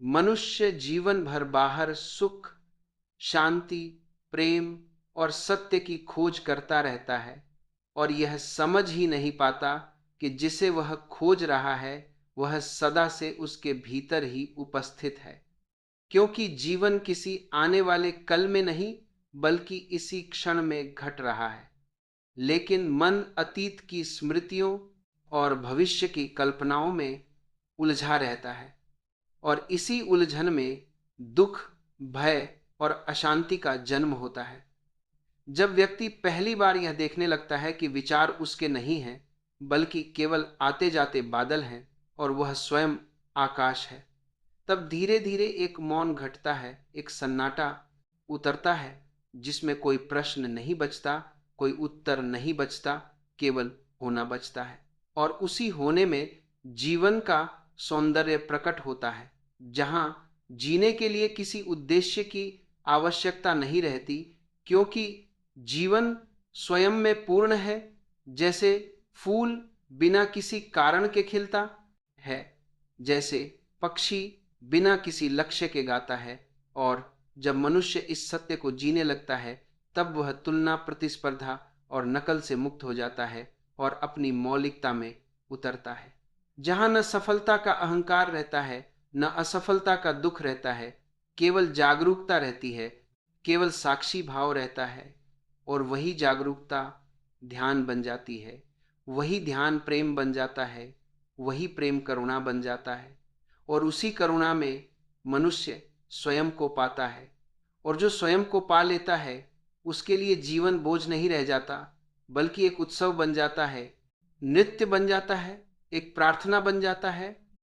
मनुष्य जीवन भर बाहर सुख, शांति, प्रेम और सत्य की खोज करता रहता है और यह समझ ही नहीं पाता कि जिसे वह खोज रहा है वह सदा से उसके भीतर ही उपस्थित है। क्योंकि जीवन किसी आने वाले कल में नहीं बल्कि इसी क्षण में घट रहा है, लेकिन मन अतीत की स्मृतियों और भविष्य की कल्पनाओं में उलझा रहता है और इसी उलझन में दुख, भय और अशांति का जन्म होता है। जब व्यक्ति पहली बार यह देखने लगता है कि विचार उसके नहीं हैं बल्कि केवल आते जाते बादल हैं और वह स्वयं आकाश है, तब धीरे धीरे एक मौन घटता है, एक सन्नाटा उतरता है जिसमें कोई प्रश्न नहीं बचता, कोई उत्तर नहीं बचता, केवल होना बचता है। और उसी होने में जीवन का सौंदर्य प्रकट होता है, जहां जीने के लिए किसी उद्देश्य की आवश्यकता नहीं रहती, क्योंकि जीवन स्वयं में पूर्ण है। जैसे फूल बिना किसी कारण के खिलता है, जैसे पक्षी बिना किसी लक्ष्य के गाता है, और जब मनुष्य इस सत्य को जीने लगता है तब वह तुलना, प्रतिस्पर्धा और नकल से मुक्त हो जाता है और अपनी मौलिकता में उतरता है, जहां न सफलता का अहंकार रहता है न असफलता का दुख रहता है, केवल जागरूकता रहती है, केवल साक्षी भाव रहता है। और वही जागरूकता ध्यान बन जाती है, वही ध्यान प्रेम बन जाता है, वही प्रेम करुणा बन जाता है, और उसी करुणा में मनुष्य स्वयं को पाता है। और जो स्वयं को पा लेता है उसके लिए जीवन बोझ नहीं रह जाता बल्कि एक उत्सव बन जाता है, नृत्य बन जाता है, एक प्रार्थना बन जाता है